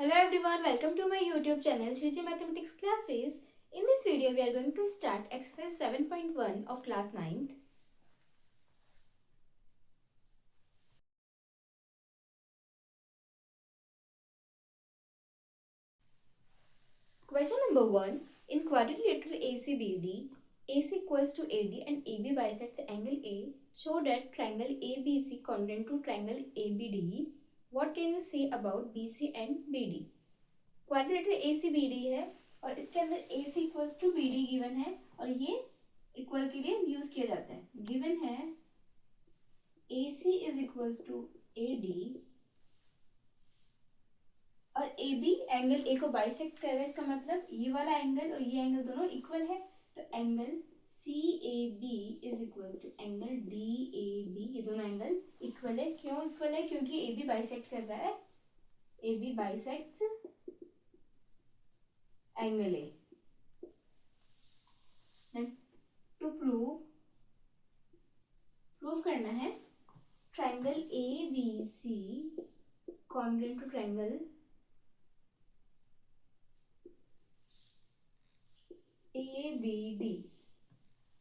Hello everyone, welcome to my YouTube channel Shriji Mathematics Classes. In this video, we are going to start exercise 7.1 of class 9th. Question number 1. In quadrilateral ACBD, AC equals to AD and AB bisects angle A. Show that triangle ABC congruent to triangle ABD. What can you say about BC and BD? Quadrilateral ACBD है और इसके अंदर AC equals to BD given है और ये equal के लिए use किया जाता है। गिवन है AC is equals to AD और AB एंगल A को बाइसेक्ट कर रहा है। इसका मतलब ये वाला एंगल और ये एंगल दोनों इक्वल है, तो angle CAB is equals to angle DAB, ये दोनों एंगल इक्वल है। क्यों इक्वल है? क्योंकि AB बाइसेक्ट कर रहा है, AB bisects angle A। To prove करना है triangle ABC congruent to triangle ABD।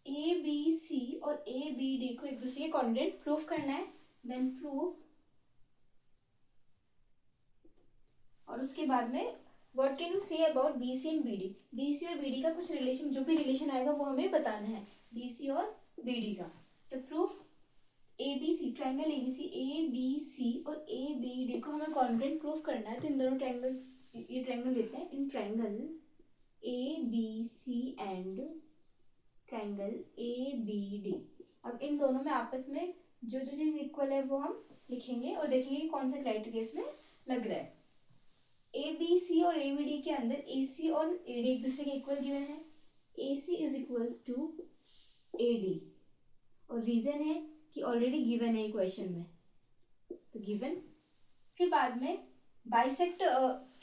ABC और ABD को एक दूसरे के कॉन्ग्रुएंट प्रूफ करना है। देन प्रूफ, और उसके बाद में what can you say about BC and BD। BC और BD का कुछ रिलेशन, जो भी रिलेशन आएगा वो हमें बताना है BC और BD का। तो प्रूफ ABC, ट्रायंगल ABC और ABD को हमें कॉन्ग्रुएंट प्रूफ करना है। तो इन दोनों ट्रायंगल्स, ये ट्रायंगल लेते हैं, in triangle ABC and triangle ABD। अब इन दोनों में आपस में जो जो चीज इक्वल है वो हम लिखेंगे और देखेंगे कौन सा क्राइटेरिया इसमें लग रहा है। ABC और ABD के अंदर AC और AD एक दूसरे के इक्वल गिवन है। AC is equals to AD और रीजन है कि ऑलरेडी गिवन है क्वेश्चन में, तो गिवन। इसके बाद में बाइसेक्ट,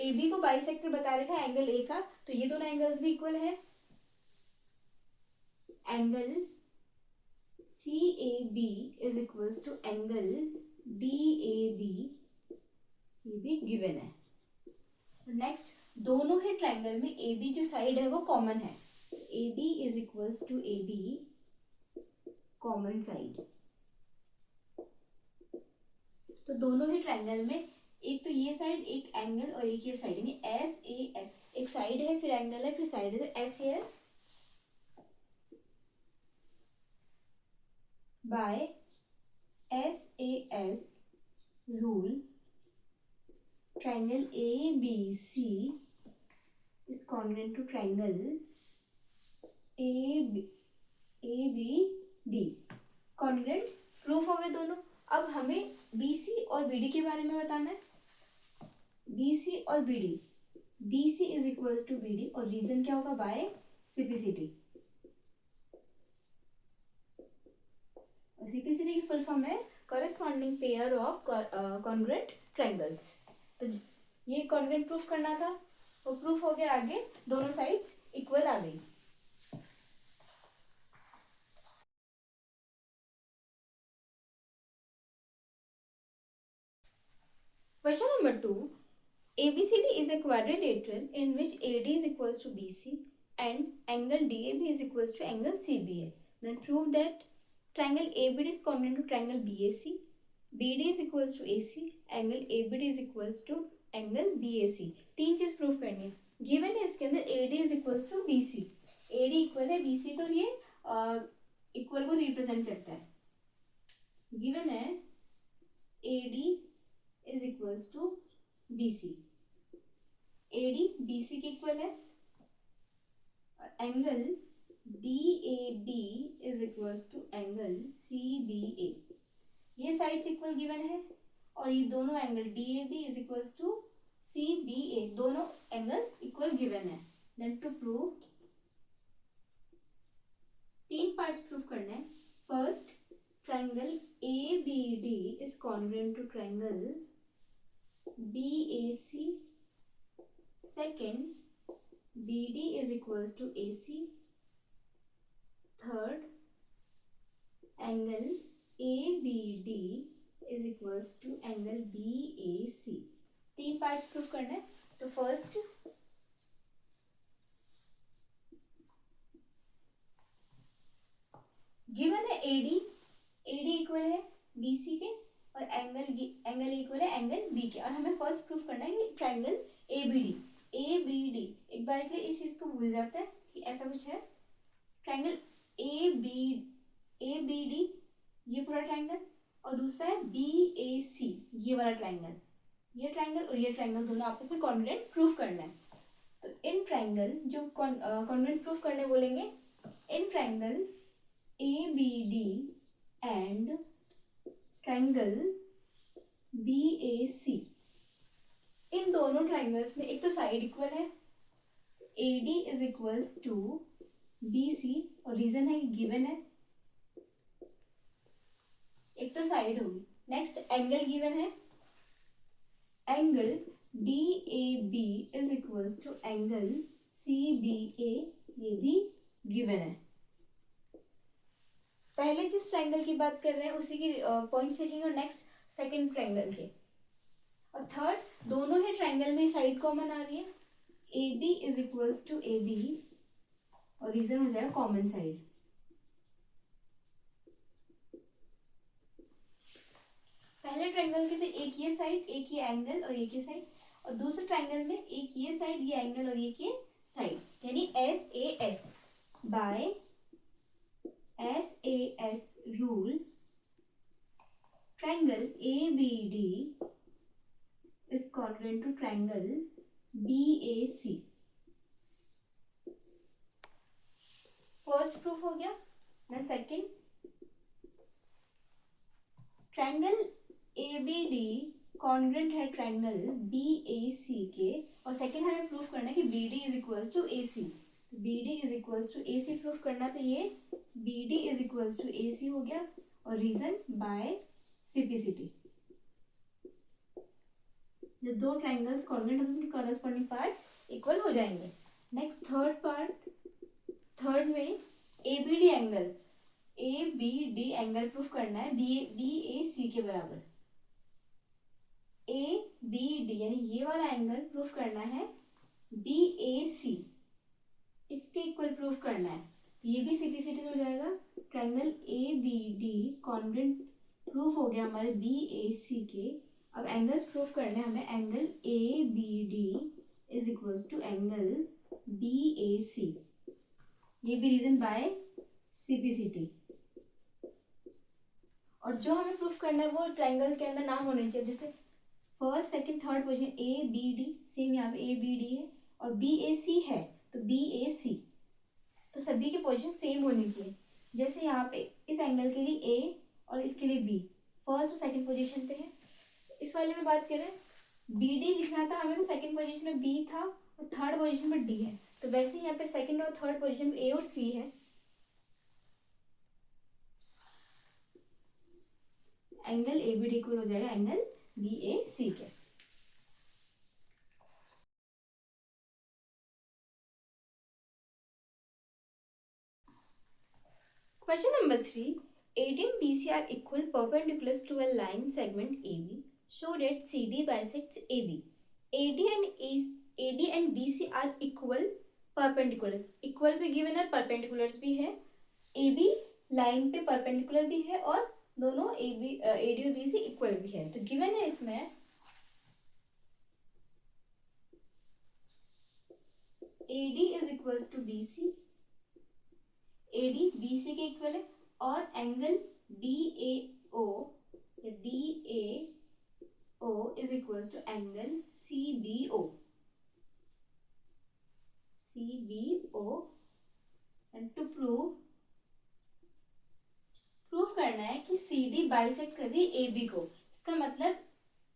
AB को बाइसेक्टर बता रखा है एंगल A का, तो ये दोनों एंगल्स भी इक्वल है। Angle CAB is equals to angle DAB, ये भी गिवन है। नेक्स्ट, दोनों ही ट्रायंगल में AB जो साइड है वो कॉमन है, AB is equals to AB common side. तो दोनों ही ट्रायंगल में एक तो ये साइड, एक एंगल और एक ये साइड, यानी SAS, एक साइड है फिर एंगल है फिर साइड है, तो SAS by SAS rule triangle ABC is congruent to triangle ABD। Congruent proof हो गए दोनों। अब हमें BC और BD के बारे में बताना है। BC और BD, BC is equal to BD और रीजन क्या होगा? By CPCT। CPCT की फुल फॉर्म है corresponding pair of congruent triangles. तो ये कॉन्ग्रुएंट प्रूफ करना था, वो प्रूफ हो गया। आगे दोनों साइड्स इक्वल आ गई। Question number 2. ABCD is a quadrilateral in which AD is equals to BC and angle DAB is equals to angle CBA. Then prove that triangle ABD is congruent to triangle BAC, BD is equals to AC, angle ABD is equals to angle BAC। तीन चीज proof करनी है। Given है इसके अंदर AD is equals to BC, AD equal है BC को, ये इक्वल को रिप्रेजेंट करता है। गिवन है AD is equals to BC, AD BC के इक्वल है और angle DAB is equals to angle CBA। ये साइड्स इक्वल गिवन है और ये दोनों angle DAB is equals to CBA, दोनों एंगल्स इक्वल गिवन है। देन टू प्रूव, तीन पार्ट्स प्रूव करने हैं। First, triangle ABD is congruent to triangle BAC। Second, BD is equals to AC। Third, angle ABD is equals to angle BAC। 3 parts prove करना है। तो first, given है AD equal है BC के और angle equal है angle B के, और हमें फर्स्ट प्रूफ करना है कि ट्रायंगल एबीडी, एक बार के लिए इस चीज को भूल जाते हैं कि ऐसा कुछ है। ट्रायंगल एबीडी ये पूरा ट्रायंगल, और दूसरा है बीएसी ये वाला ट्रायंगल, ये ट्रायंगल और ये ट्रायंगल दोनों आपस में कॉन्ग्रुएंट प्रूफ करना है। तो इन ट्रायंगल जो कॉन्ग्रुएंट प्रूफ करने बोलेंगे, in triangle ABD and triangle BAC, इन दोनों ट्रायंगल्स में एक तो साइड इक्वल है, AD is equals to BC, और रीजन है गिवन है, एक तो साइड होगी। नेक्स्ट एंगल गिवन है, angle DAB is equals to angle CBA, ये भी गिवन है। पहले जिस ट्रायंगल की बात कर रहे हैं उसी की पॉइंट्स लिखेंगे, और नेक्स्ट सेकंड ट्रायंगल के, और थर्ड दोनों ही ट्रायंगल में साइड कॉमन आ रही है, AB is equals to AB, और रीजन हो जाएगा कॉमन साइड। पहले ट्रायंगल के तो एक ये साइड, एक ये एंगल और एक ये साइड, और दूसरे ट्रायंगल में एक ये साइड, ये एंगल और एक ये साइड, यानी SAS। By SAS rule, triangle ABD is congruent to triangle BAC। First proof हो गया। Then second, triangle ABD congruent है ट्रायंगल BAC के, और सेकंड हमें प्रूफ करना है कि BD is equals to AC। BD is equals to AC proof करना, तो ये BD is equals to AC हो गया, और रीजन बाय सिपिसिटी। जब दो ट्रायंगल्स कॉन्ग्रुएंट होते हैं उनके कॉरेस्पॉन्डिंग पार्ट्स इक्वल हो जाएंगे। नेक्स्ट थर्ड पार्ट, थर्ड में ABD एंगल प्रूफ करना है BAC के बराबर। ABD यानी ये वाला एंगल प्रूफ करना है BAC, इसके इक्वल प्रूफ करना है, तो ये भी सिपिसिटी हो जाएगा। ट्रायंगल ABD कॉन्ग्रुएंट प्रूफ हो गया हमारे BAC के। अब एंगल्स प्रूफ करने हैं हमें, angle ABD is equals to angle BAC, ये भी रीजन बाय सिपिसिटी। और जो हमें प्रूफ करना है वो ट्रायंगल के अंदर नाम होने चाहिए, जैसे first second third position ABD, same यहाँ पे ABD है और BAC है तो BAC, तो सभी की पोजीशन सेम होनी चाहिए। जैसे यहाँ पे इस एंगल के लिए A और इसके लिए B फर्स्ट और सेकंड पोजीशन पे है। इस वाले में बात करें BD लिखना था हमें, तो सेकंड पोजीशन में B था और थर्ड पोजीशन में D है, तो वैसे ही यहाँ पे सेकंड और थर्ड पोजीशन में A और C है। एंगल ABD इक्वल हो जाएगा एंगल BAC के। Question number 3. AD and BC are equal perpendiculars to a line segment AB. Show that CD bisects AB. AD and BC are equal perpendiculars. Equal भी given है, perpendiculars भी है। AB line पे perpendicular भी है और दोनों AD और BC इक्वल भी है। तो given है इसमें AD is equals to BC, AD BC के इक्वल है, और angle DAO is equals to angle CBO and to proof करना है कि CD बाइसेक्ट कर रही है AB को। इसका मतलब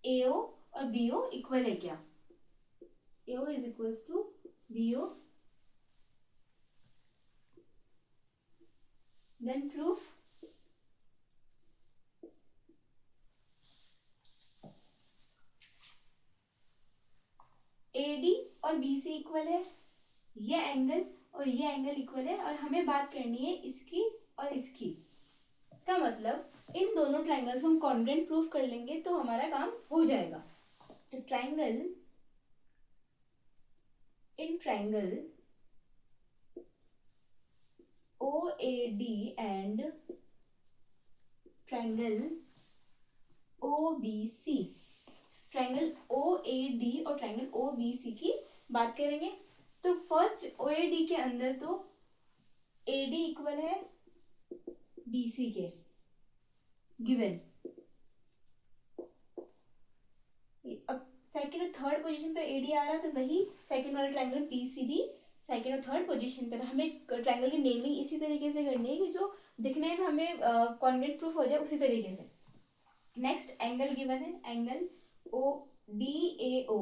AO और BO इक्वल है क्या? AO is equals to BO, then proof AD और BC इक्वल है, ये एंगल और ये एंगल इक्वल है, और हमें बात करनी है इसकी और इसकी। इसका मतलब इन दोनों ट्रायंगल्स को हम कॉन्ग्रुएंट प्रूफ कर लेंगे तो हमारा काम हो जाएगा। तो triangle in triangle OAD and triangle OBC, triangle OAD और ट्राइंगल OBC की बात करेंगे। तो फर्स्ट OAD के अंदर तो AD इक्वल है BC के, गिवन। अब सेकंड और थर्ड पोजीशन पे AD आ रहा, तो वही सेकंड वाला ट्राइंगल BC भी सेकंड और थर्ड पोजीशन पर। हमें ट्राइंगल की नेमिंग इसी तरीके से करनी है कि जो दिखने में हमें कॉन्ग्रुएंट प्रूफ हो जाए उसी तरीके से। नेक्स्ट एंगल गिवन है, angle ODAO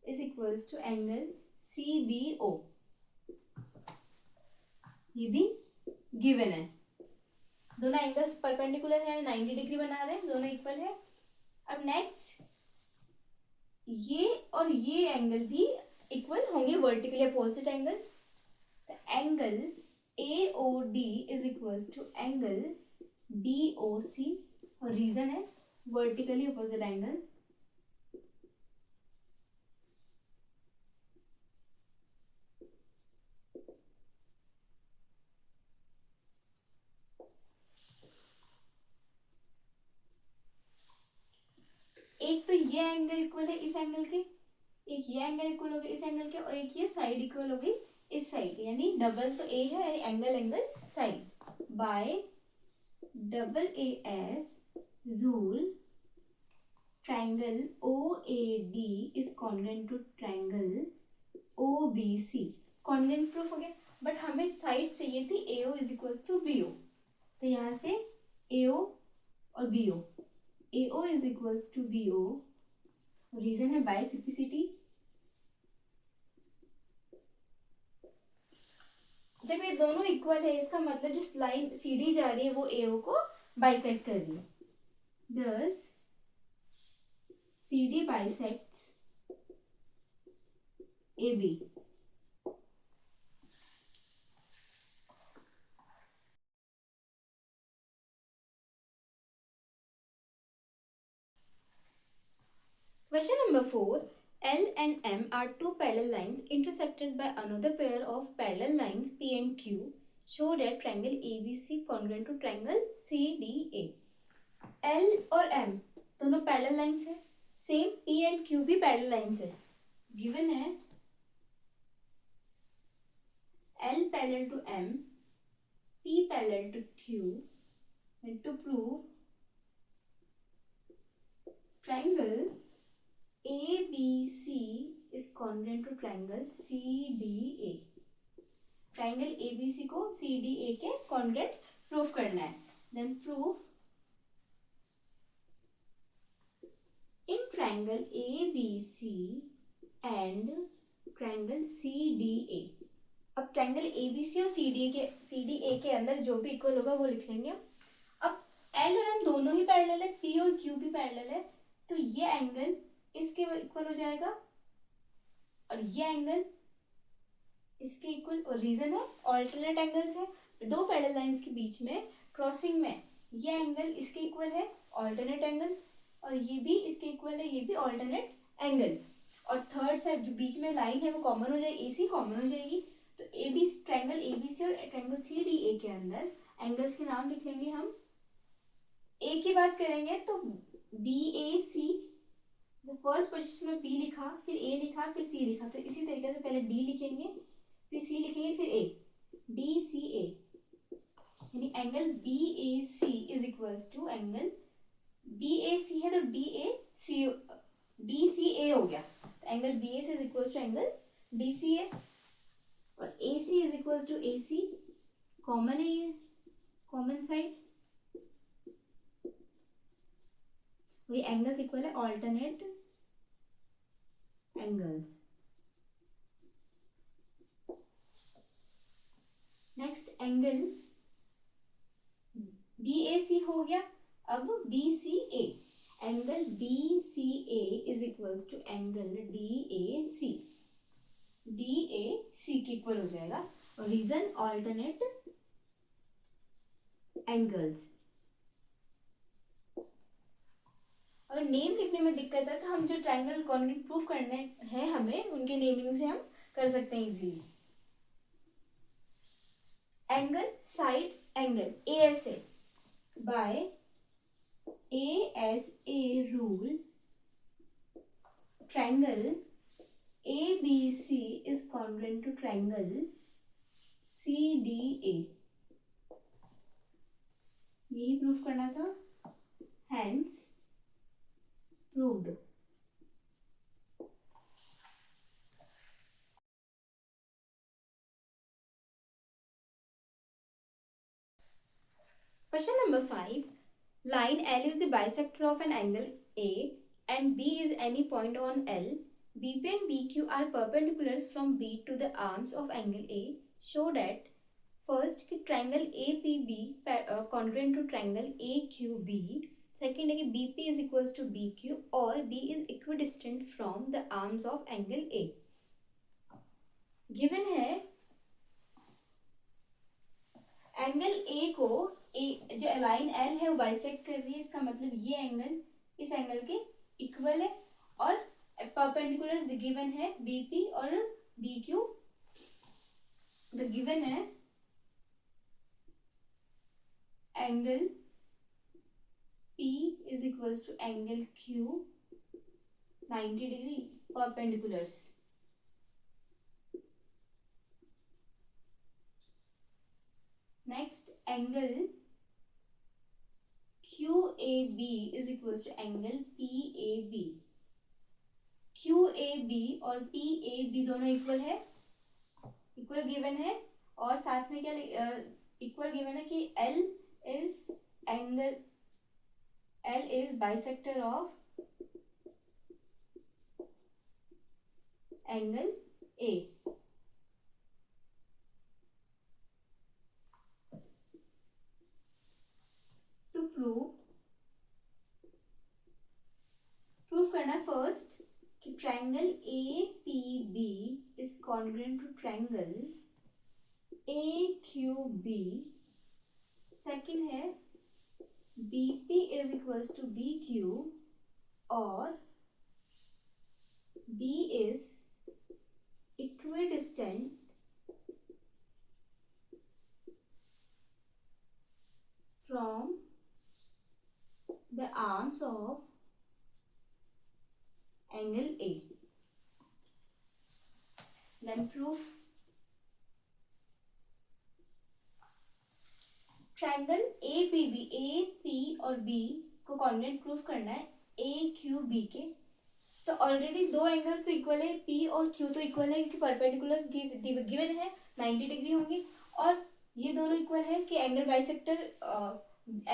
is equals to angle CBO, ये भी गिवन है। दोनों एंगल्स परपेंडिकुलर है, 90 डिग्री बना रहे हैं, दोनों इक्वल है। अब नेक्स्ट ये और ये एंगल भी इक्वल होंगे, वर्टिकली अपोजिट एंगल। तो angle AOD is equals to angle BOC, और रीजन है वर्टिकली अपोजिट एंगल। एक तो ये एंगल इक्वल है इस एंगल के, एक ये एंगल इक्वल हो गया इस एंगल के, और एक ये साइड इक्वल हो गई इस साइड के, यानी डबल तो ए है, यानी angle angle side. By double AS rule triangle OAD is congruent to triangle OBC, congruent proof हो गया। बट हमें साइड चाहिए थी AO is equals to BO, तो यहाँ से AO और BO, AO is equals to BO, reason है बाइसिपिसिटी। जब ये दोनों इक्वल है, इसका मतलब जो लाइन CD जा रही है वो AO को बाइसेक्ट कर रही है। Thus CD bisects AB। Question number 4. L and M are two parallel lines intersected by another pair of parallel lines P and Q. Show that triangle ABC congruent to triangle CDA. L और M दोनों parallel lines है, same P and Q भी parallel lines है। Given है L parallel to M, P parallel to Q, and to prove triangle ABC is congruent to triangle CDA, triangle ABC को CDA के congruent proof करना है। Then proof in triangle ABC and triangle CDA। अब triangle ABC और CDA के अंदर जो भी इक्वल होगा वो लिख लेंगे। अब L और M दोनों ही पैरेलल है, P और Q भी पैरेलल है, तो ये एंगल इसके इक्वल हो जाएगा और ये एंगल इसके इक्वल, और रीजन है ऑल्टरनेट एंगल्स है। दो पैरेलल लाइंस के बीच में क्रॉसिंग में ये एंगल इसके इक्वल है, ऑल्टरनेट एंगल, और ये भी इसके इक्वल है, ये भी ऑल्टरनेट एंगल। और थर्ड साइड जो बीच में लाइन है वो कॉमन हो जाएगी, AC कॉमन हो जाएगी। तो ट्राइंगल ABC और ट्राइंगल CDA के अंदर एंगल्स के नाम लिख लेंगे हम। A की बात करेंगे तो BAC, फर्स्ट पोजीशन में B लिखा, फिर A लिखा, फिर C लिखा, तो इसी तरीके से पहले D लिखेंगे, फिर C लिखेंगे, फिर A, DCA, यानी angle BAC is equals to angle BAC है तो DCA हो गया, तो angle BAC is equals to angle DCA, और AC is equals to AC, common है ये, कॉमन साइड, ये एंगल्स इक्वल है alternate angles. Next angle BAC हो गया, अब BCA, angle BCA is equals to angle DAC, DAC के equal हो जाएगा, और रीजन ऑल्टरनेट एंगल्स। अगर नेम लिखने में दिक्कत है तो हम जो ट्राइंगल कॉन्ग्रुएंट प्रूफ करने हैं हमें उनके नेमिंग से हम कर सकते हैं easily. Angle side angle ASA by ASA rule triangle ABC is congruent to triangle CDA. यही प्रूफ करना था. Hence proved. Question number 5. Line L is the bisector of an angle A and B is any point on L. BP and BQ are perpendiculars from B to the arms of angle A. Show that first कि triangle APB congruent to triangle AQB. Second है कि BP is equals to BQ और B is equidistant from the arms of angle A. Given है angle A को जो line L है वो bisect कर रही है. इसका मतलब ये एंगल इस एंगल के इक्वल है और परपेंडिकुलर्स गिवन है बीपी और बीक्यू. द गिवन है angle P is equals to angle Q 90 degree perpendiculars. Next, angle QAB is equals to angle PAB. QAB और PAB दोनों इक्वल है, इक्वल गिवन है और साथ में क्या इक्वल गिवन है कि L is bisector of angle A. To prove करना है फर्स्ट कि triangle APB is congruent to triangle AQB. Second है BP is equals to BQ और B is equidistant from the arms of angle A. Then proof. Triangle APB AP और B को congruent proof करना है AQB के. तो already दो angles तो इक्वल है, P और Q तो इक्वल है क्योंकि परपेंडिकुलर्स गिवन है 90 डिग्री होंगी और ये दोनों इक्वल है कि एंगल बाइसेक्टर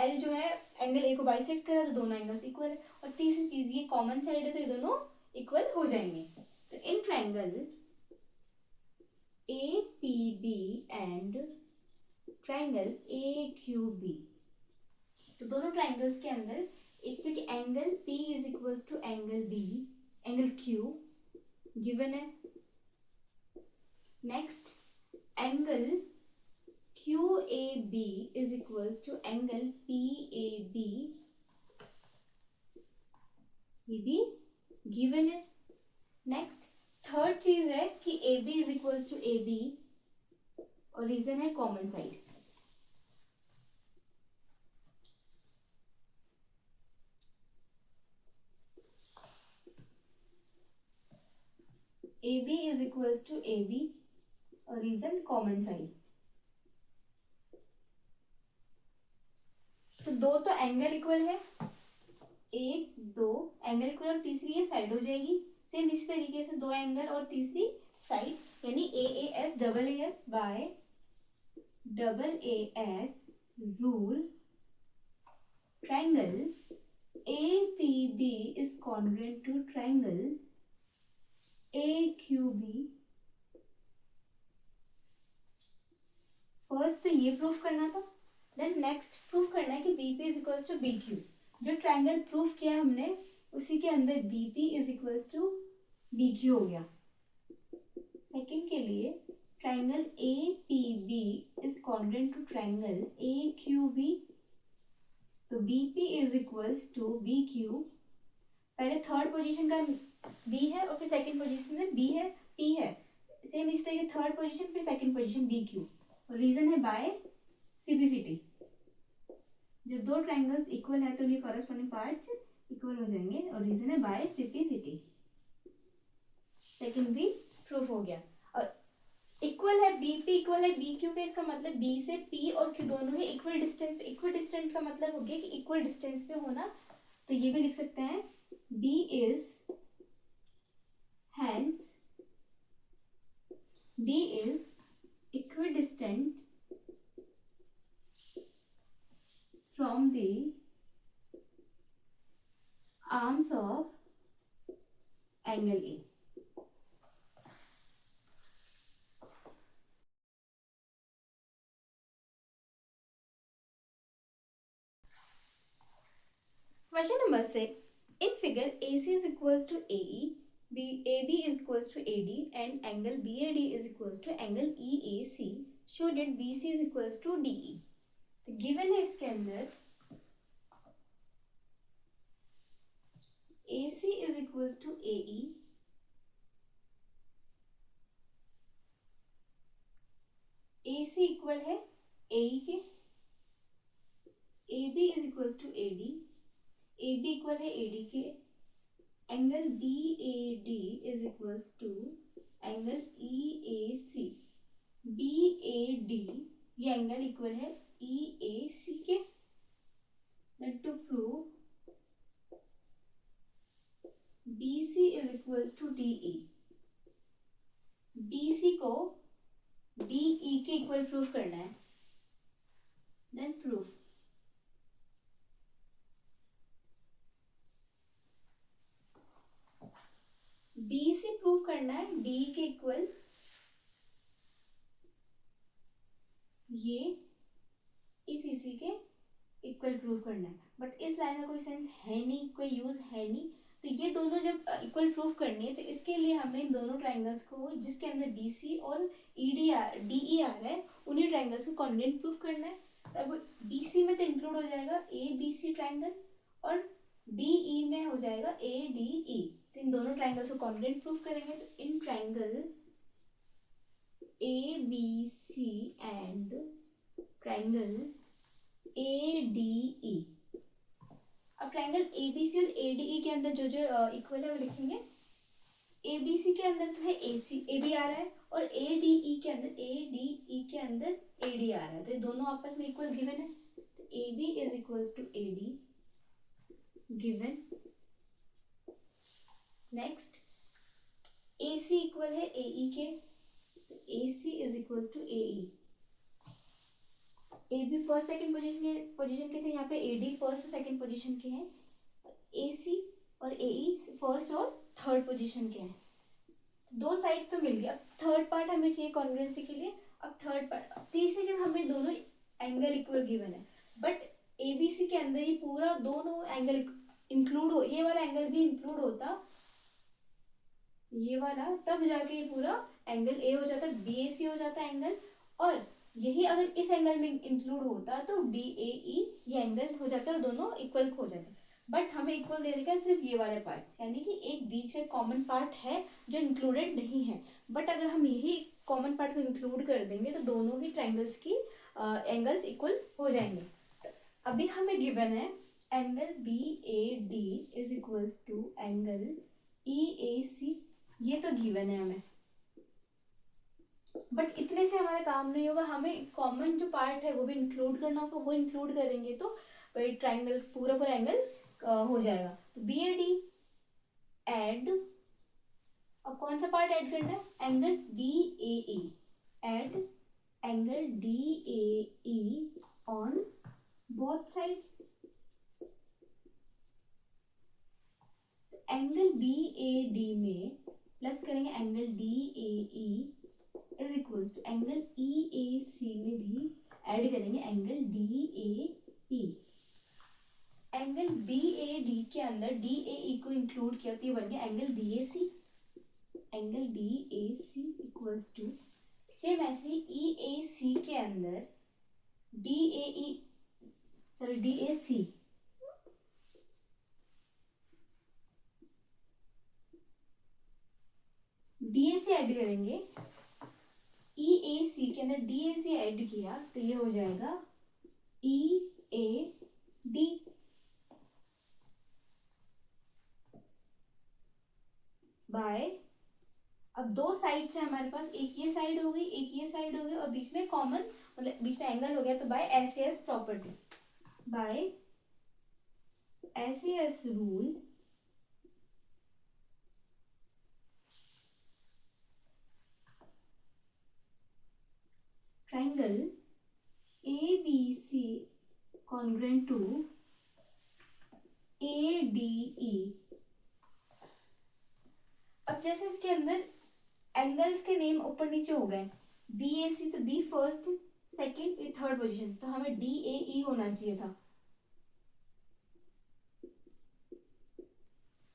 L जो है एंगल A को बाइसेक्ट करा तो दोनों एंगल्स इक्वल है. और तीसरी चीज ये कॉमन साइड है तो ये दोनों इक्वल हो जाएंगे. तो इन triangle APB and triangle AQB, तो दोनों ट्रायंगल्स के अंदर एक तो कि angle P is equals to angle B, angle Q given है. Next angle QAB is equals to angle PAB, ये भी गिवन है. नेक्स्ट थर्ड चीज है कि AB is equals to AB और रीजन है common side. AB is equals to AB और रीजन कॉमन साइड. तो दो तो एंगल इक्वल है, एक दो एंगल इक्वल और तीसरी ये साइड हो जाएगी. सेम इसी तरीके से दो एंगल और तीसरी साइड यानी AAS double AS bye double AS rule triangle APB is congruent to triangle AQB. First तो ये प्रूफ करना था. देन नेक्स्ट प्रूफ करना है कि BP is equals to BQ. जो ट्रायंगल प्रूफ किया हमने उसी के अंदर BP is equals to BQ हो गया. सेकंड के लिए triangle APB is congruent to triangle AQB, तो BP is equals to BQ पहले थर्ड पोजीशन का बी है और फिर सेकंड पोजीशन में बी है, पी है, सेम इस तरीके थर्ड पोजीशन फिर सेकंड पोजीशन बी क्यू। और रीजन है बाय सिपिसिटी। जब दो ट्रायंगल्स इक्वल है तो उनके कॉरेस्पॉन्डिंग पार्ट्स इक्वल हो जाएंगे, और रीजन है बाय सिपिसिटी। सेकंड भी प्रूफ हो गया। और इक्वल है बी पी इक्वल है बी क्यू पे, इसका मतलब बी से पी और क्यू दोनों ही इक्वल डिस्टेंस पे, इक्वल डिस्टेंस का मतलब हो गया कि इक्वल डिस्टेंस पे होना। तो ये भी लिख सकते हैं B is hence B is equidistant from the arms of angle A. Question number 6. In figure, AC is equals to AE, AB is equals to AD, and angle BAD is equals to angle EAC. Show that BC is equals to DE. तो given है इसके अंदर AC is equals to AE, AC equal है AE के, AB is equals to AD, AB equal है AD के, angle BAD is equals to angle EAC, BAD ये angle equal है EAC के। Then to prove BC is equals to DE, BC को DE के equal proof करना है। Then proof BC proof करना है DE के इक्वल, ये इस EC के इक्वल प्रूव करना है। बट इस लाइन में कोई सेंस है नहीं, कोई यूज है नहीं। तो ये दोनों जब इक्वल प्रूव करनी है तो इसके लिए हमें इन दोनों ट्राइंगल्स को जिसके अंदर BC और DE आ रहा है उन्हीं ट्राइंगल्स को कॉन्ग्रुएंट प्रूफ करना है। तो अब BC में तो इंक्लूड हो जाएगा ABC ट्राइंगल और DE में हो जाएगा ADE। तो इन दोनों ट्राइंगल्स को कॉन्ग्रुएंट प्रूफ करेंगे। तो इन triangle ABC and triangle ADE। अब ट्राइंगल ABC और ADE के अंदर जो जो इक्वल है वो लिखेंगे। ABC के अंदर तो है AB आ रहा है और ADE के अंदर AD आ रहा है, तो ये दोनों आपस में इक्वल गिवन है। तो AB is equals to AD given. Next AC equal है AE के, तो AC is equals to AE। AB first second position के थे, यहाँ पे AD फर्स्ट और सेकंड पोजीशन के हैं। AC और AE फर्स्ट और थर्ड पोजीशन के हैं। तो दो साइड तो मिल गया। अब थर्ड पार्ट हमें चाहिए कॉन्ग्रुएंसी के लिए। अब थर्ड पार्ट तीसरी चीज, हमें दोनों एंगल इक्वल गिवन है बट ABC के अंदर ये पूरा दोनों एंगल इंक्लूड हो, ये वाला एंगल भी इंक्लूड होता, ये वाला, तब जाके ये पूरा एंगल A हो जाता, BAC हो जाता एंगल। और यही अगर इस एंगल में इंक्लूड होता तो DAE ये एंगल हो जाता और दोनों इक्वल हो जाते। बट हमें इक्वल दे रखा है सिर्फ ये वाले पार्ट्स, यानी कि एक बीच का कॉमन पार्ट है जो इंक्लूडेड नहीं है। बट अगर हम यही कॉमन पार्ट को इंक्लूड कर देंगे तो दोनों ही ट्राइंगल्स की एंगल्स इक्वल हो जाएंगे। तो अभी हमें गिवन है angle BAD is equals to angle EAC, ये तो गिवन है हमें। बट इतने से हमारा काम नहीं होगा, हमें कॉमन जो पार्ट है वो भी इंक्लूड करना होगा। वो इंक्लूड करेंगे तो भाई ट्राइंगल पूरा एंगल हो जाएगा। तो BAD एड, अब कौन सा पार्ट ऐड करना है, angle DAE, add angle DAE on both side. Angle BAD में प्लस करेंगे angle DAE is equals to angle EAC में भी ऐड करेंगे एंगल DAE। एंगल BAD के अंदर DAE को इंक्लूड किया तो ये बन गया angle BAC। Angle BAC equals to same ऐसे ही EAC के अंदर DAC सी ऐड करेंगे, ई ए सी के अंदर डी ए सी ऐड किया तो ये हो जाएगा ई ए डी। बाय, अब दो साइड्स है हमारे पास, एक ये साइड हो गई एक ये साइड हो गई और बीच में कॉमन मतलब बीच में एंगल हो गया, तो by S S property, by S S rule triangle A B C congruent to A D E. अब जैसे इसके अंदर एंगल्स के नेम ऊपर नीचे हो गए, बी ए सी तो बी फर्स्ट सेकंड ये थर्ड पोजीशन, तो हमें डी ए ई होना चाहिए था।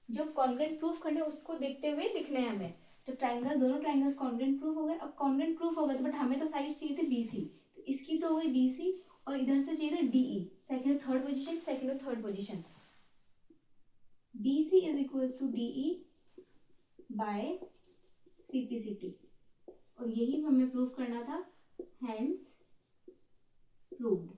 जो कॉन्ग्रुएंट प्रूफ करने उसको देखते हुए लिखने हैं हमें। तो ट्रायंगल, दोनों ट्रायंगल्स कॉन्ग्रुएंट प्रूफ हो गए। अब कॉन्ग्रुएंट प्रूफ हो गए तो बट हमें तो साइड चाहिए थे बी सी, तो इसकी तो हो गई बी सी और इधर से चाहिए था डी ई, सेकंड और थर्ड पोजीशन, सेकंड और third position. B C is equals to D E by CPCT, और यही हमें प्रूव करना था, hence proved.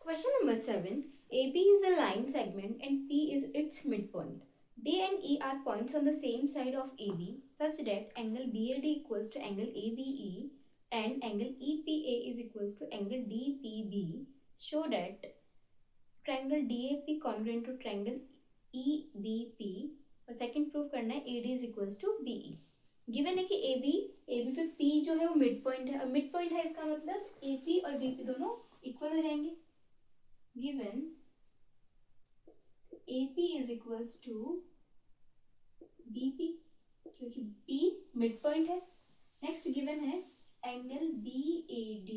Question number 7. AB is a line segment and P is its midpoint. D and E are points on the same side of AB such that angle BAD equals to angle ABE and angle EPA is equals to angle DPB. Show that triangle DAP congruent to triangle EBP, और second proof करना है AD is equals to BE। Given है कि AB पे P जो है वो mid point है, और मिड पॉइंट है इसका मतलब AP और BP दोनों इक्वल हो जाएंगे। Given AP is equals to BP क्योंकि P मिड पॉइंट है। नेक्स्ट गिवन है angle BAD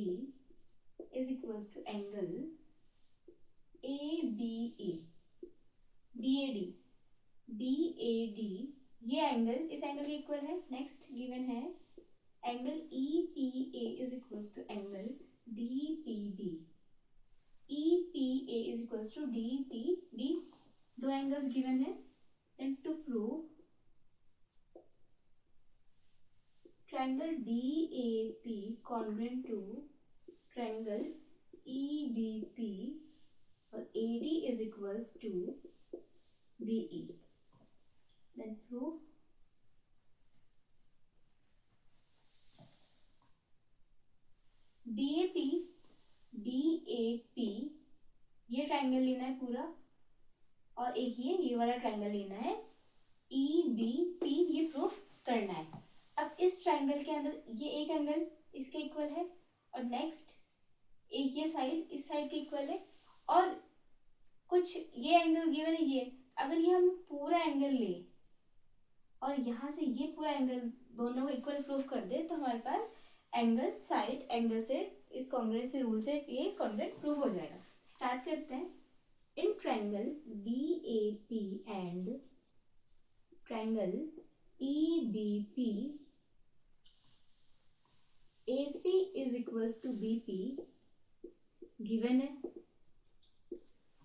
is equals to angle ABE, BAD ये एंगल इस एंगल के इक्वल है। नेक्स्ट गिवन है angle EPA is equals to angle DPB, EPA is equals to DPD, दो angles given है। Then to prove triangle DAP congruent to triangle EBP और AD is equals to BE, then prove DAP ये triangle लेना है पूरा, और एक ये वाला ट्रायंगल लेना है EBP, ये प्रूफ करना है। अब इस ट्रायंगल के अंदर ये एक एंगल इसके इक्वल है, और नेक्स्ट एक ये साइड इस साइड के इक्वल है, और कुछ ये एंगल गिवन है ये, अगर ये हम पूरा एंगल ले और यहाँ से ये पूरा एंगल दोनों को इक्वल प्रूफ कर दे तो हमारे पास एंगल साइड एंगल से इस कॉन्ग्रुएंट से रूल से ये कॉन्ग्रुएंट प्रूफ हो जाएगा। स्टार्ट करते हैं। In triangle DAP and triangle EBP AP is equals to BP given है।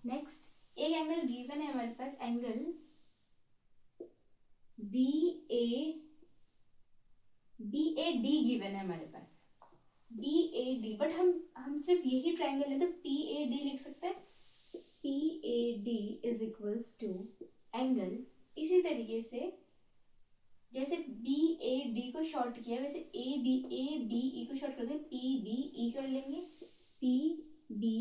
नेक्स्ट एक एंगल गिवन है हमारे पास, एंगल BAD गिवन है हमारे पास, BAD, बट हम सिर्फ यही ट्रायंगल है तो PAD लिख सकते हैं। PAD is equals to angle, इसी तरीके से जैसे BAD को शॉर्ट किया वैसे ABE को शॉर्ट कर दे, PBE कर लेंगे, PBE।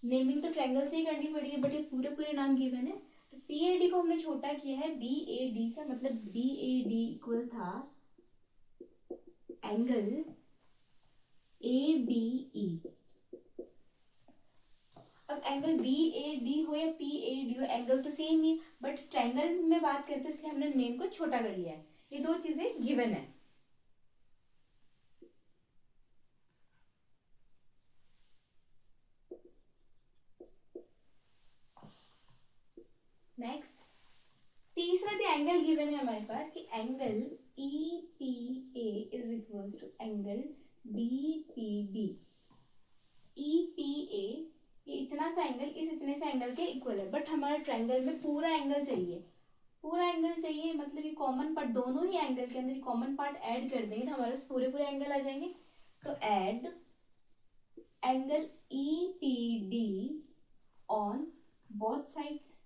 नेमिंग तो ट्रायंगल से ही करनी पड़ेगी, बट ये पूरे नाम गिवन है, तो PAD को हमने छोटा किया है BAD का, मतलब BAD इक्वल था एंगल ABE। अब एंगल BAD हो या PAD हो, एंगल तो सेम ही है, बट ट्रायंगल में बात करते हैं इसलिए हमने नेम को छोटा कर लिया है। ये दो चीजें गिवन है। नेक्स्ट गिवन है हमारे पास कि angle EPA is equals to angle DPB। EPA ये इतना सा एंगल इस इतने से एंगल के इक्वल है, बट हमारा ट्रायंगल में पूरा एंगल चाहिए। पूरा एंगल चाहिए मतलब ये कॉमन पार्ट, दोनों ही एंगल के अंदर कॉमन पार्ट ऐड कर देंगे तो हमारे पास पूरे पूरे एंगल आ जाएंगे। तो add angle EPD on both sides,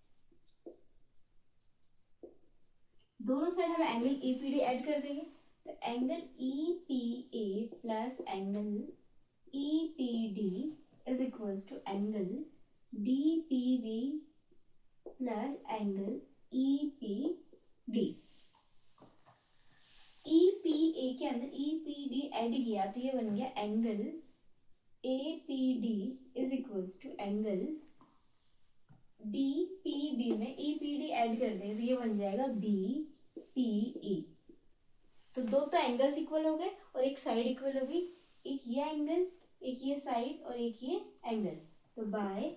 दोनों साइड हम एंगल EPD ऐड कर देंगे। तो angle EPA plus angle EPD is equals to angle DPB plus angle EPD। EPA के अंदर EPD ऐड किया तो ये बन गया angle APD is equals to angle DPB में EPD ऐड कर दें तो ये बन जाएगा BPE। तो दो तो एंगल्स इक्वल हो गए और एक साइड इक्वल हो गई, एक ये एंगल एक ये साइड और एक ये एंगल। तो by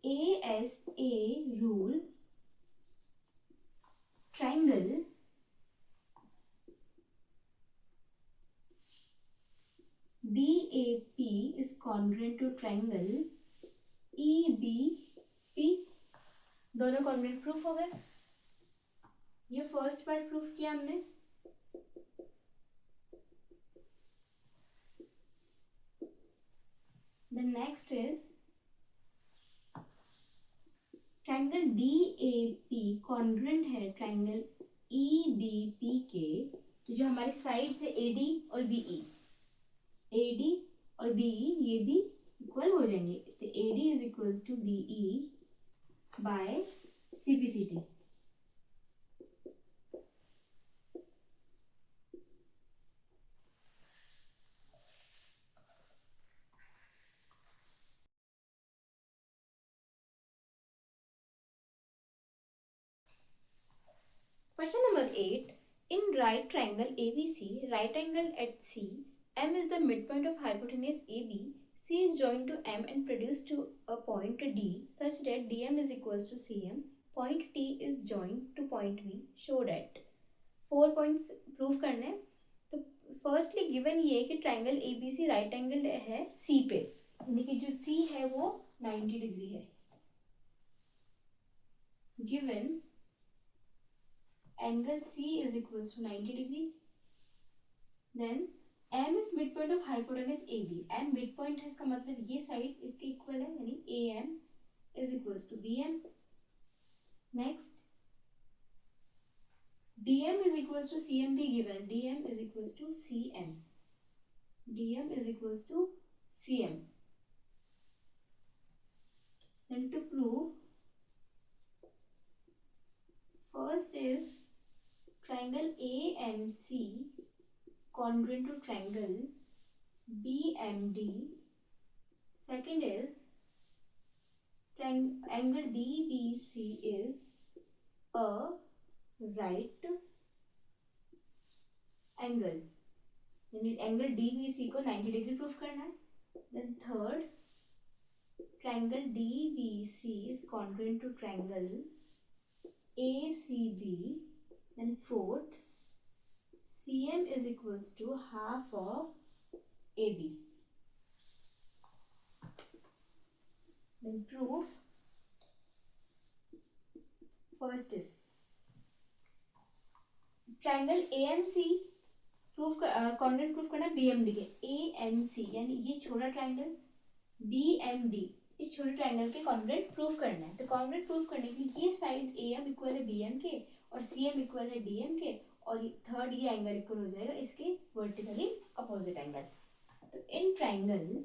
ASA rule triangle DAP is congruent to triangle EBP। दोनों कॉन्ग्रुएंट प्रूफ हो गए। ये फर्स्ट पार्ट प्रूफ किया हमने। The next is triangle DAP congruent है ट्रायंगल EBP के, तो जो हमारी साइड से AD और BE, AD और BE ये भी इक्वल हो जाएंगे। तो AD is equals to BE by CPCT। Question number 8. In right triangle ABC, right angle at C, M is the midpoint of hypotenuse AB. C is joined to M and produced to a point D such that DM is equals to CM. Point T is joined to point B. Show that. 4 points prove करने हैं। तो firstly given ये कि triangle ABC right angle है C पे, यानी कि जो C है वो 90 डिग्री है। Given angle C is equals to 90 degree. Then M is midpoint of hypotenuse AB. M midpoint है, इसका मतलब ये साइड इसके इक्वल है, यानी AM is equals to BM. Next DM is equals to CM भी given. DM is equals to CM. DM is equals to CM. Then to prove, first is triangle AMC congruent to triangle BMD. Second is angle DBC is a right angle, यानी angle DBC को 90 degree proof करना है। Then third, triangle DBC is congruent to triangle ACB. Then fourth, CM is equals to half of AB. Then proof, first is triangle AMC proof congruent proof करना BMD के। AMC यानी ये छोटा triangle, BMD इस छोटे triangle के congruent proof करना है। तो कॉन्ग्रुएंट प्रूफ करने के लिए ये साइड AM इक्वल है BM के और CM इक्वल है DM के, और थर्ड ये एंगल इक्वल हो जाएगा इसके वर्टिकली अपोजिट एंगल। तो इन triangle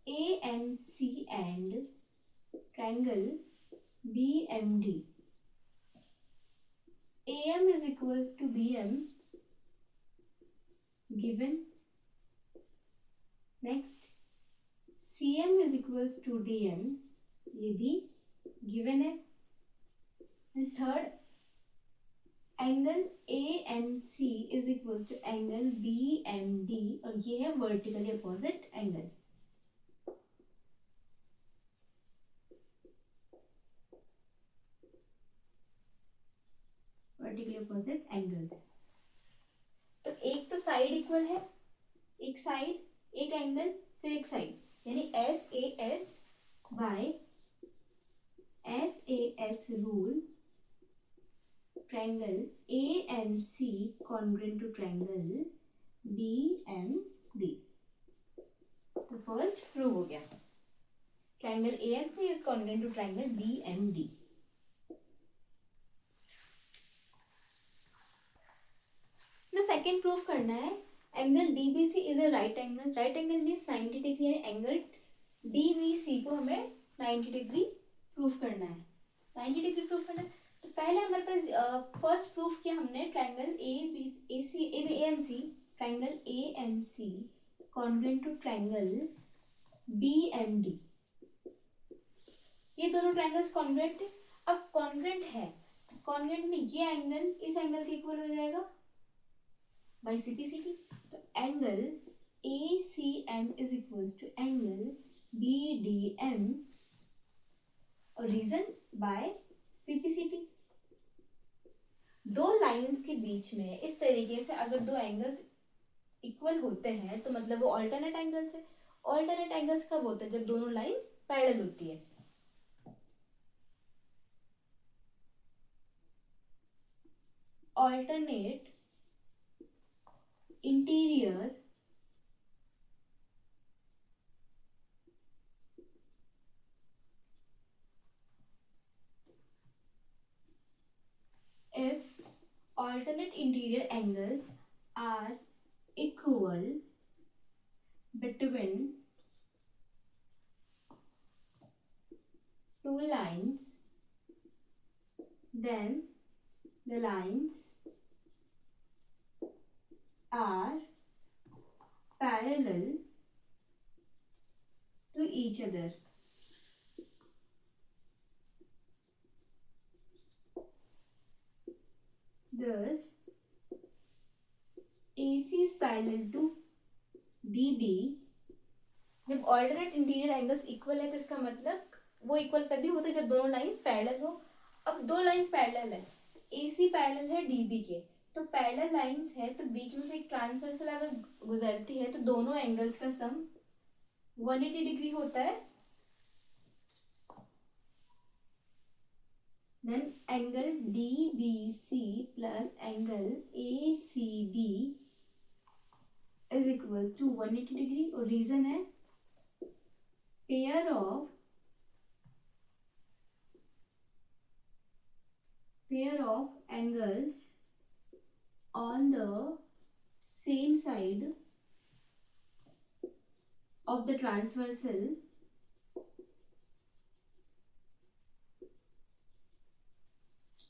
AMC and triangle BMD, AM is equals to BM given. Next CM is equals to DM, ये भी given है। And third, angle AMC is equals to angle BMD, और ये है vertically opposite angle. Diametrically opposite angles. तो एक तो side equal है, एक साइड एक एंगल फिर एक साइड, यानी S A S by S A S rule triangle A M C congruent to triangle B M D. तो फर्स्ट प्रूव हो गया, triangle A M C is congruent to triangle B M D. इसमें second proof करना है, angle DBC is a right angle. Right angle means 90 degree, यानी angle DBC को हमें 90 degree proof करना है, 90 डिग्री प्रूफ करना है। तो पहले हमारे पास फर्स्ट प्रूफ किया हमने triangle A M C, triangle A M C congruent to triangle B M D. ये दोनों ट्रायंगल्स कॉन्ग्रुएंट थे। अब कॉन्ग्रुएंट है तो कॉन्ग्रुएंट में ये एंगल इस एंगल के इक्वल हो जाएगा by CPCT। तो angle ACM is equals to angle BDM और रीजन by CPCT। दो लाइंस के बीच में इस तरीके से अगर दो एंगल्स इक्वल होते हैं तो मतलब वो ऑल्टरनेट एंगल्स है। ऑल्टरनेट एंगल्स कब होते हैं? जब दोनों लाइंस पैरेलल होती है। Alternate interior if alternate interior angles are equal between two lines, then the lines are parallel to each other. Thus, AC is parallel to DB। जब alternate interior angles equal है तो इसका मतलब वो equal तभी होता है जब दोनों लाइंस पैरेलल हो। अब दो लाइंस पैरेलल है, AC पैरेलल है DB के, तो पैरेलल लाइंस है तो बीच में से एक ट्रांसवर्सल अगर गुजरती है तो दोनों एंगल्स का सम 180 डिग्री होता है। then angle DBC plus angle ACB is equals to 180 degree और रीजन है pair of angles on the same side of the transversal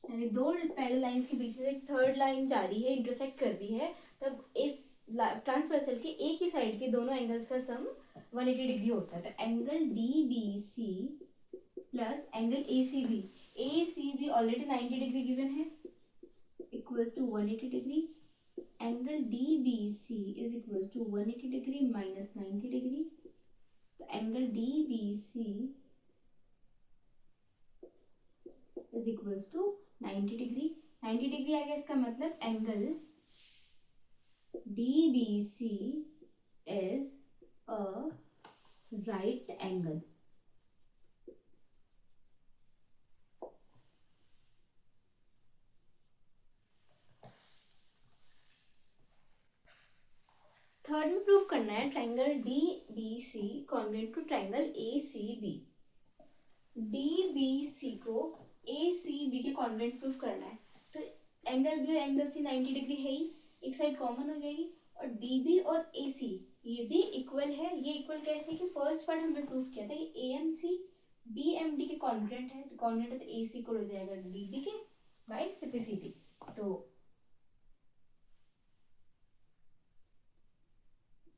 यानी दो पैरेलल लाइंस के बीच में एक थर्ड लाइन जा रही है, इंटरसेक्ट कर रही है, तब इस ट्रांसवर्सल के एक ही साइड के दोनों एंगल्स का सम 180 डिग्री होता है। तो angle DBC plus angle ACB already 90 degree given है, equals to 180 degree. Angle DBC is equals to 180 degree minus 90 degree. तो angle DBC is equals to 90 degree. 90 degree आ गया, इसका मतलब angle DBC is a right angle. Third में prove करना है triangle DBC congruent to triangle ACB। DBC को ACB के कॉन्ग्रुएंट प्रूफ करना है तो एंगल B और एंगल C 90 डिग्री है ही, एक साइड कॉमन हो जाएगी और DB और AC ये भी इक्वल है। ये इक्वल कैसे कि फर्स्ट पार्ट हमने प्रूफ किया था कि AMC BMD के कॉन्ग्रुएंट है, तो कॉन्ग्रुएंट है तो AC इक्वल हो जाएगा DB के बाय CPCT। तो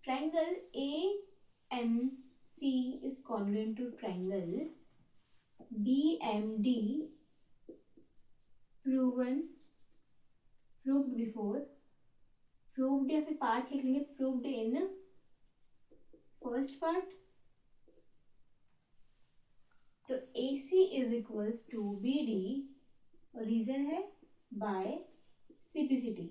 triangle AMC is congruent to triangle BMD proved before, proved या फिर पार्ट लिख लेंगे, proved in फर्स्ट पार्ट। तो AC is equals to BD, reason है बाय CPCT।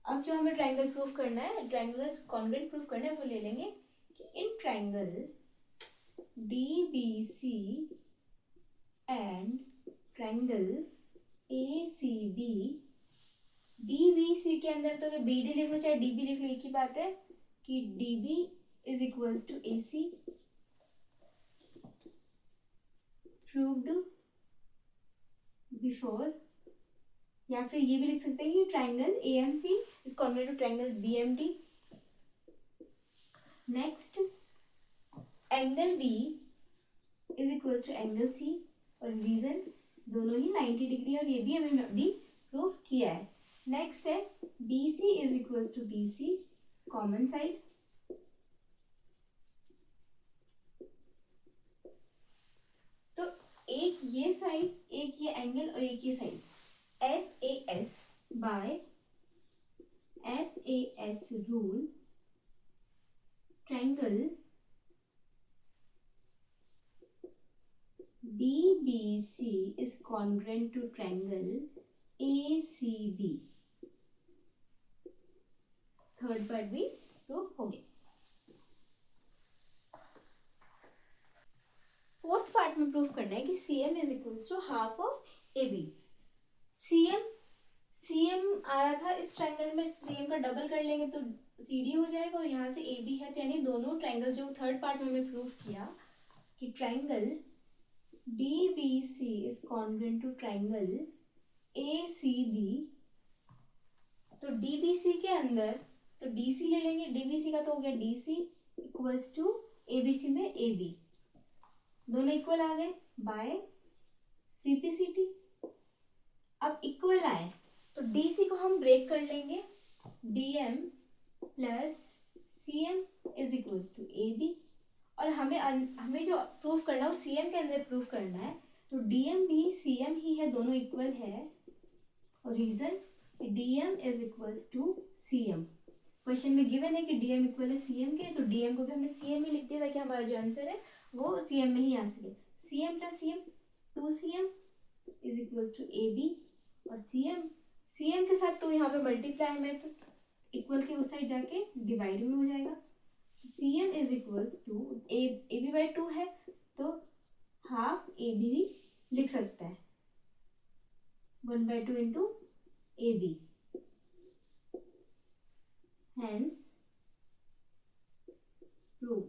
अब जो हमें ट्राइंगल प्रूफ करना है, ट्राइंगुलर कॉन्ग्रुएंट प्रूफ करना है, वो ले लेंगे कि in triangle DBC and triangle ACB, DBC के अंदर तो BD लिख लो चाहे DB लिख लो, एक ही बात है कि DB is equals to AC, proved before, या फिर ये भी लिख सकते हैं कि triangle AMC is congruent to triangle BMD। Next angle B is equals to angle C, और रीजन दोनों ही 90 डिग्री, और ये भी हमने अभी प्रूफ किया है। नेक्स्ट है BC is equals to BC, common side, तो एक ये साइड, एक ये एंगल और एक ये side, SAS by SAS rule triangle DBC is congruent to triangle ACB। Third part भी प्रूफ हो गया। फोर्थ पार्ट में प्रूफ करना है कि CM is equals to half of AB। CM आ रहा था इस ट्राइंगल में, CM का डबल कर लेंगे तो CD हो जाएगा, और यहाँ से AB है, तो यानी दोनों ट्राइंगल जो थर्ड पार्ट में हमने प्रूफ किया कि triangle DBC is congruent to triangle ACB, तो DBC के अंदर तो DC ले लेंगे, DBC का तो हो गया DC इक्वल्स टू ABC में AB, दोनों इक्वल आ गए बाय CPCT। अब इक्वल आए तो DC को हम ब्रेक कर लेंगे, DM plus CM is equals to AB, और हमें जो प्रूफ करना है वो CM के अंदर प्रूफ करना है, तो DM भी CM ही है, दोनों इक्वल है, और reason DM is equals to CM। Question में गिवन है कि DM इक्वल है CM के, तो DM को भी हमने CM ही लिख दिया ताकि हमारा जो आंसर है वो CM में ही आ सके। CM plus CM 2CM is equals to AB, और CM के साथ 2 यहाँ पे मल्टीप्लाई में, तो इक्वल के उस साइड जाके डिवाइड में हो जाएगा। CM is equals to AB by 2 है, तो हाफ AB भी लिख सकता है, 1/2 इंटू AB, हेंस प्रूव।